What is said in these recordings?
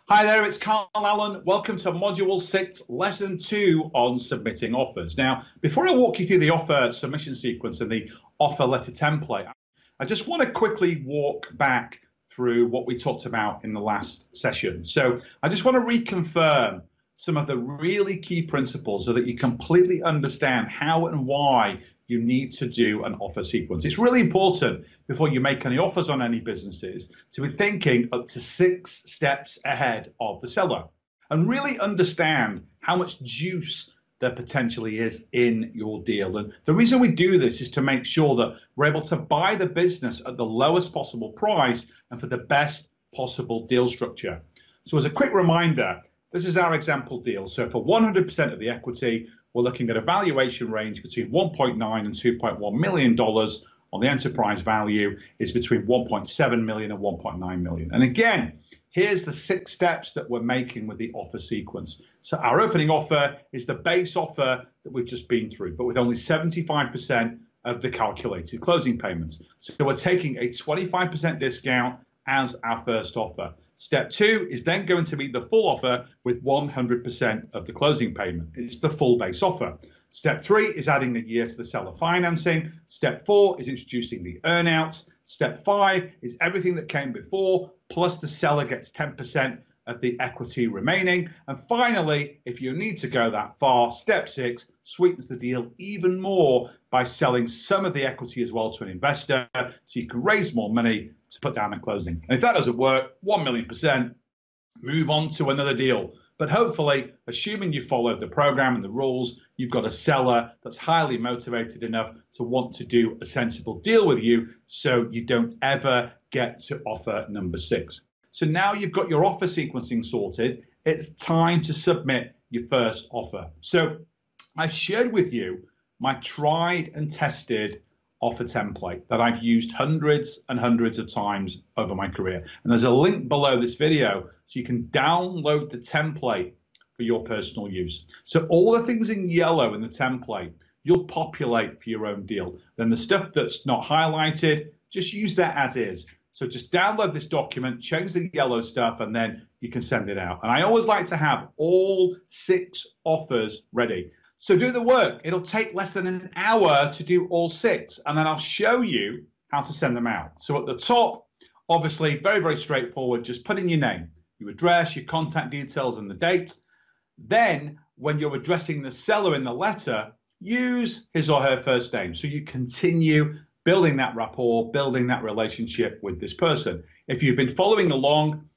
Hi there, it's Carl Allen. Welcome to Module 6, Lesson 2 on submitting offers. Now, before I walk you through the offer submission sequence and the offer letter template, I just want to quickly walk back through what we talked about in the last session. So I just want to reconfirm some of the really key principles so that you completely understand how and why you need to do an offer sequence. It's really important before you make any offers on any businesses to be thinking up to 6 steps ahead of the seller and really understand how much juice there potentially is in your deal. And the reason we do this is to make sure that we're able to buy the business at the lowest possible price and for the best possible deal structure. So as a quick reminder, this is our example deal. So for 100% of the equity, we're looking at a valuation range between $1.9 and $2.1 million. On the enterprise value is between 1.7 million and 1.9 million. And again, here's the 6 steps that we're making with the offer sequence. So our opening offer is the base offer that we've just been through, but with only 75% of the calculated closing payments. So we're taking a 25% discount as our first offer. Step 2 is then going to be the full offer with 100% of the closing payment. It's the full base offer. Step 3 is adding a year to the seller financing. Step 4 is introducing the earnouts. Step 5 is everything that came before, plus the seller gets 10% of the equity remaining. And finally, if you need to go that far, step 6 sweetens the deal even more by selling some of the equity as well to an investor so you can raise more money to put down at closing. And if that doesn't work, 1,000,000%, move on to another deal. But hopefully, assuming you followed the program and the rules, you've got a seller that's highly motivated enough to want to do a sensible deal with you so you don't ever get to offer number 6. So now you've got your offer sequencing sorted, it's time to submit your first offer. So I've shared with you my tried and tested offer template that I've used hundreds and hundreds of times over my career. And there's a link below this video so you can download the template for your personal use. So all the things in yellow in the template, you'll populate for your own deal. Then the stuff that's not highlighted, just use that as is. So just download this document, change the yellow stuff, and then you can send it out. And I always like to have all 6 offers ready. So do the work. It'll take less than an hour to do all 6, and then I'll show you how to send them out. So at the top, obviously, very, very straightforward. Just put in your name, your address, your contact details, and the date. Then when you're addressing the seller in the letter, use his or her first name. So you continue building that rapport, building that relationship with this person. If you've been following along,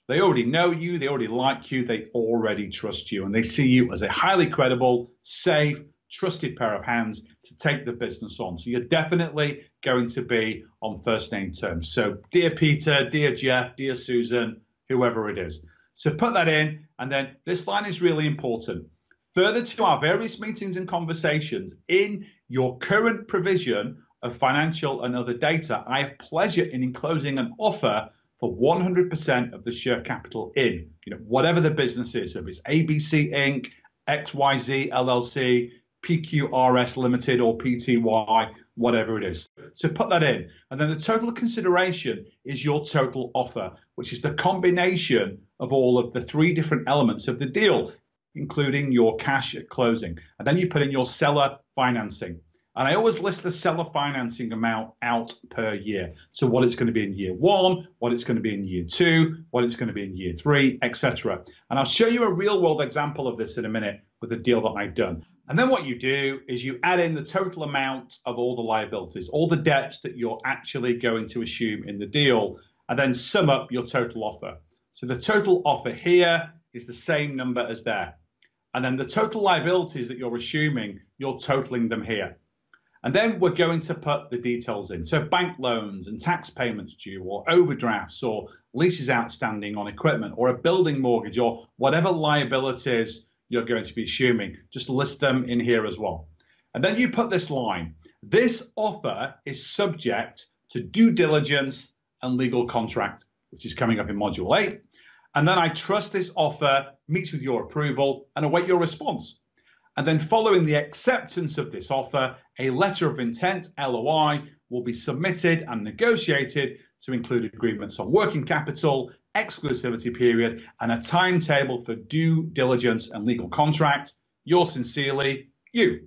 they already know you, they already like you, they already trust you, and they see you as a highly credible, safe, trusted pair of hands to take the business on. So you're definitely going to be on first name terms. So dear Peter, dear Jeff, dear Susan, whoever it is. So put that in, and then this line is really important. Further to our various meetings and conversations, in your current provision of financial and other data, I have pleasure in enclosing an offer for 100% of the share capital in, whatever the business is. So if it's ABC Inc., XYZ LLC, PQRS Limited, or PTY, whatever it is. So put that in. And then the total consideration is your total offer, which is the combination of all of the 3 different elements of the deal, including your cash at closing. And then you put in your seller financing. And I always list the seller financing amount out per year. So what it's going to be in year 1, what it's going to be in year 2, what it's going to be in year 3, etc. And I'll show you a real world example of this in a minute with a deal that I've done. And then what you do is you add in the total amount of all the liabilities, all the debts that you're actually going to assume in the deal, and then sum up your total offer. So the total offer here is the same number as there. And then the total liabilities that you're assuming, you're totaling them here. And then we're going to put the details in. So bank loans and tax payments due, or overdrafts, or leases outstanding on equipment, or a building mortgage, or whatever liabilities you're going to be assuming, just list them in here as well. And then you put this line. This offer is subject to due diligence and legal contract, which is coming up in Module 8. And then I trust this offer meets with your approval and await your response. And then following the acceptance of this offer, a letter of intent, LOI, will be submitted and negotiated to include agreements on working capital, exclusivity period, and a timetable for due diligence and legal contract. Yours sincerely, you.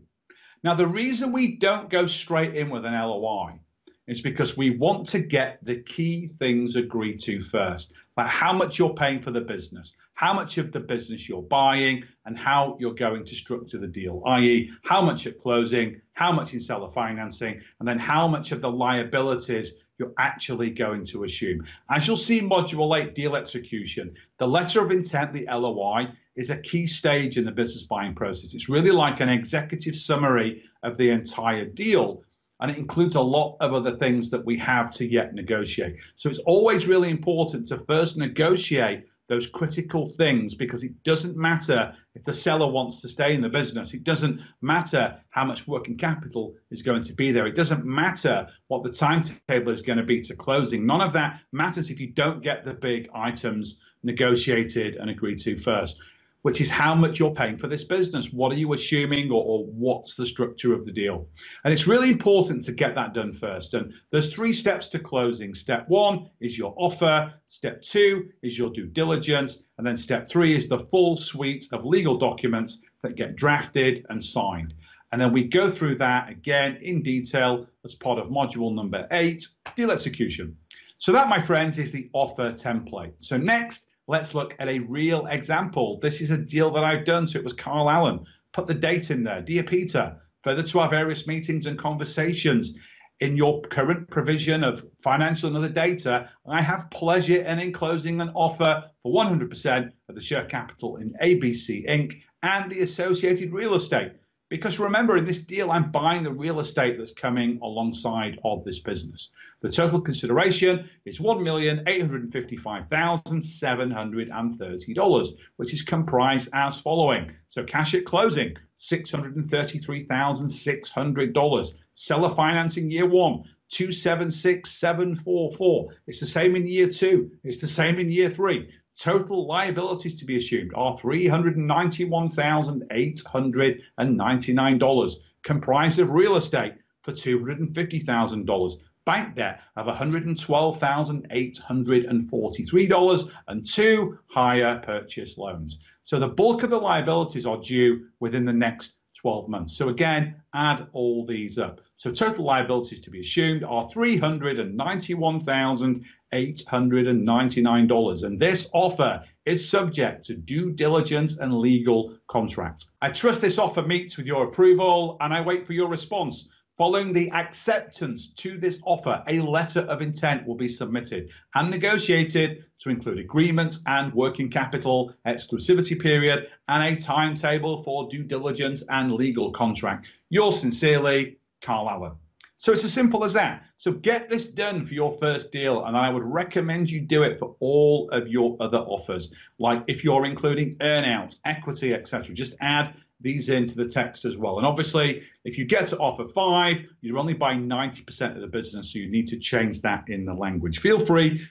Now, the reason we don't go straight in with an LOI is because we want to get the key things agreed to first, like how much you're paying for the business, how much of the business you're buying, and how you're going to structure the deal, i.e. how much at closing, how much in seller financing, and then how much of the liabilities you're actually going to assume. As you'll see in Module 8, deal execution, the letter of intent, the LOI, is a key stage in the business buying process. It's really like an executive summary of the entire deal, and it includes a lot of other things that we have to yet negotiate. So it's always really important to first negotiate those critical things, because it doesn't matter if the seller wants to stay in the business. It doesn't matter how much working capital is going to be there. It doesn't matter what the timetable is going to be to closing. None of that matters if you don't get the big items negotiated and agreed to first, which is how much you're paying for this business. What are you assuming, or what's the structure of the deal? And it's really important to get that done first. And there's 3 steps to closing. Step 1 is your offer. Step 2 is your due diligence. And then step 3 is the full suite of legal documents that get drafted and signed. And then we go through that again in detail as part of module number 8, deal execution. So that, my friends, is the offer template. So next, let's look at a real example. This is a deal that I've done. So it was Carl Allen. Put the date in there. Dear Peter, further to our various meetings and conversations, in your current provision of financial and other data, I have pleasure in enclosing an offer for 100% of the share capital in ABC Inc. and the associated real estate. Because remember, in this deal, I'm buying the real estate that's coming alongside of this business. The total consideration is $1,855,730, which is comprised as following. So cash at closing, $633,600. Seller financing year 1, $276,744. It's the same in year 2. It's the same in year 3. Total liabilities to be assumed are $391,899, comprised of real estate for $250,000, bank debt of $112,843, and 2 hire purchase loans. So the bulk of the liabilities are due within the next 12 months. So again, add all these up. So total liabilities to be assumed are $391,899. And this offer is subject to due diligence and legal contract. I trust this offer meets with your approval, and I wait for your response. Following the acceptance to this offer, a letter of intent will be submitted and negotiated to include agreements and working capital, exclusivity period, and a timetable for due diligence and legal contract. Yours sincerely, Carl Allen. So it's as simple as that. So get this done for your first deal, and I would recommend you do it for all of your other offers. Like if you're including earnouts, equity, etc., just add these into the text as well. And obviously, if you get to offer 5, you're only buying 90% of the business, so you need to change that in the language. Feel free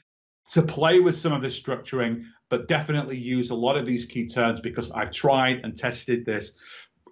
to play with some of this structuring, but definitely use a lot of these key terms, because I've tried and tested this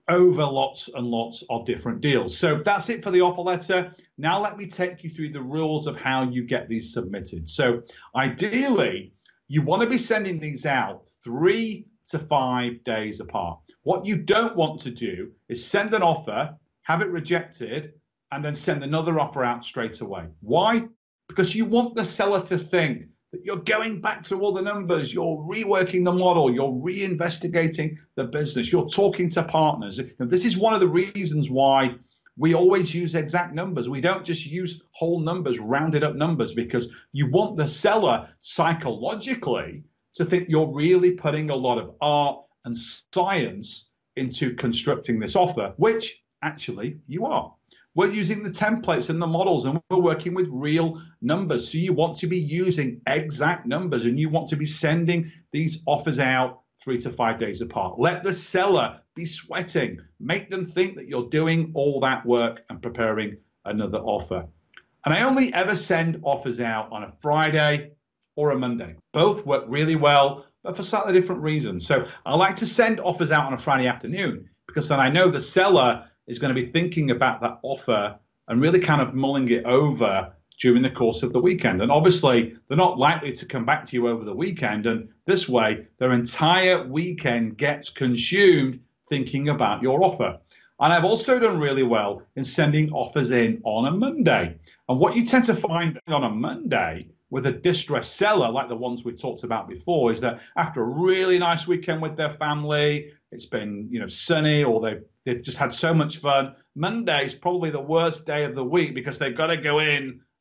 over lots and lots of different deals. So that's it for the offer letter. Now let me take you through the rules of how you get these submitted. So ideally, you want to be sending these out 3 to 5 days apart. What you don't want to do is send an offer, have it rejected, and then send another offer out straight away. Why? Because you want the seller to think that you're going back through all the numbers, you're reworking the model, you're reinvestigating the business, you're talking to partners. And this is one of the reasons why we always use exact numbers. We don't just use whole numbers, rounded up numbers, because you want the seller psychologically to think you're really putting a lot of art and science into constructing this offer, which actually you are. We're using the templates and the models, and we're working with real numbers. So you want to be using exact numbers, and you want to be sending these offers out 3 to 5 days apart. Let the seller be sweating. Make them think that you're doing all that work and preparing another offer. And I only ever send offers out on a Friday or a Monday. Both work really well, but for slightly different reasons. So I like to send offers out on a Friday afternoon, because then I know the seller is going to be thinking about that offer and really kind of mulling it over during the course of the weekend. And obviously, they're not likely to come back to you over the weekend. And this way, their entire weekend gets consumed thinking about your offer. And I've also done really well in sending offers in on a Monday. And what you tend to find on a Monday with a distressed seller, like the ones we talked about before, is that after a really nice weekend with their family, it's been sunny, or they've just had so much fun. Monday is probably the worst day of the week because they've got to go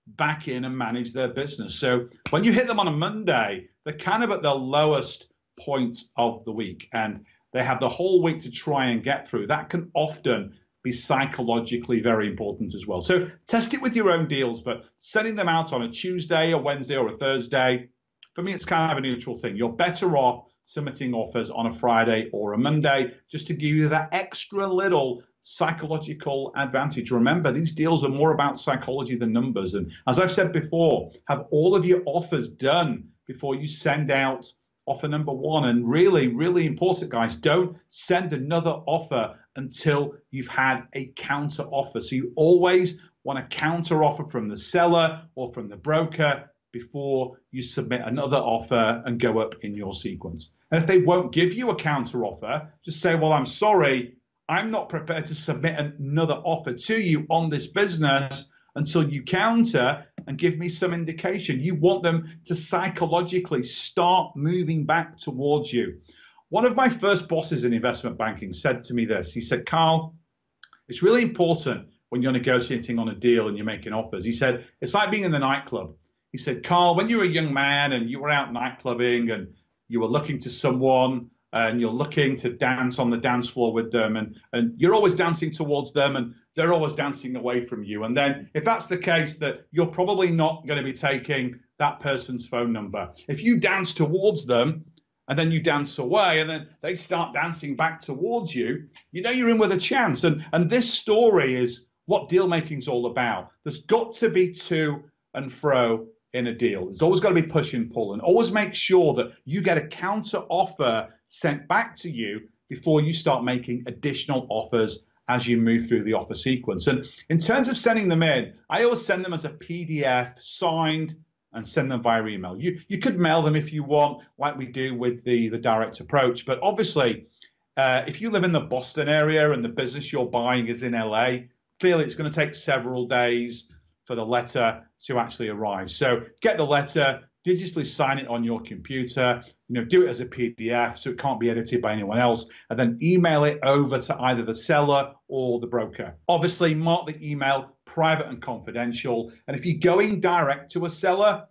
back in and manage their business. So when you hit them on a Monday, they're kind of at the lowest point of the week, and they have the whole week to try and get through. That can often be psychologically very important as well. So test it with your own deals, but sending them out on a Tuesday, a Wednesday, or a Thursday, for me, it's kind of a neutral thing. You're better off submitting offers on a Friday or a Monday just to give you that extra little psychological advantage. Remember, these deals are more about psychology than numbers. And as I've said before, have all of your offers done before you send out offer number one. And really, really important, guys, don't send another offer until you've had a counter offer. So you always want a counter offer from the seller or from the broker before you submit another offer and go up in your sequence. And if they won't give you a counter offer, just say, well, I'm sorry, I'm not prepared to submit another offer to you on this business until you counter and give me some indication. You want them to psychologically start moving back towards you. One of my first bosses in investment banking said to me this. He said, Carl, it's really important when you're negotiating on a deal and you're making offers. He said, it's like being in the nightclub. He said, Carl, when you were a young man and you were out nightclubbing and you were looking to someone and you're looking to dance on the dance floor with them, and you're always dancing towards them and they're always dancing away from you. And then if that's the case, that you're probably not going to be taking that person's phone number. If you dance towards them and then you dance away and then they start dancing back towards you, you know you're in with a chance. And this story is what deal making is all about. There's got to be to and fro in a deal. There's always got to be push and pull, and always make sure that you get a counter offer sent back to you before you start making additional offers as you move through the offer sequence. And in terms of sending them in, I always send them as a PDF signed and send them via email. You could mail them if you want, like we do with the direct approach. But obviously, if you live in the Boston area and the business you're buying is in LA, clearly it's going to take several days for the letter to actually arrive. So get the letter, digitally sign it on your computer, do it as a PDF so it can't be edited by anyone else, and then email it over to either the seller or the broker. Obviously, mark the email private and confidential. And if you're going direct to a seller,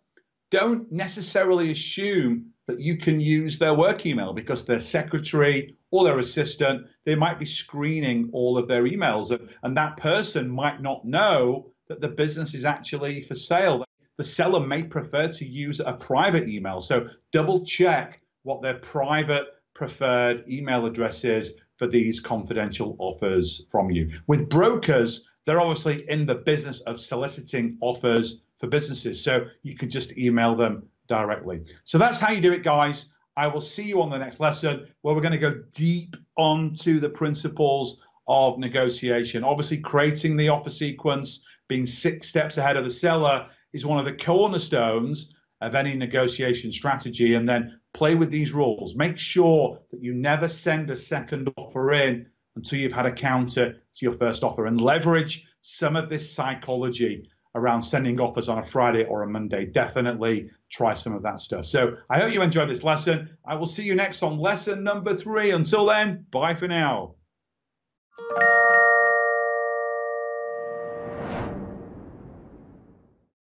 don't necessarily assume that you can use their work email, because their secretary or their assistant, they might be screening all of their emails, and that person might not know that the business is actually for sale. The seller may prefer to use a private email. So double check what their private preferred email address is for these confidential offers from you. With brokers, they're obviously in the business of soliciting offers for businesses. So you can just email them directly. So that's how you do it, guys. I will see you on the next lesson, where we're going to go deep onto the principles of negotiation. Obviously, creating the offer sequence, being 6 steps ahead of the seller, is one of the cornerstones of any negotiation strategy. And then play with these rules. Make sure that you never send a second offer in until you've had a counter to your first offer, and leverage some of this psychology around sending offers on a Friday or a Monday. Definitely try some of that stuff. So I hope you enjoyed this lesson. I will see you next on lesson number 3. Until then, bye for now.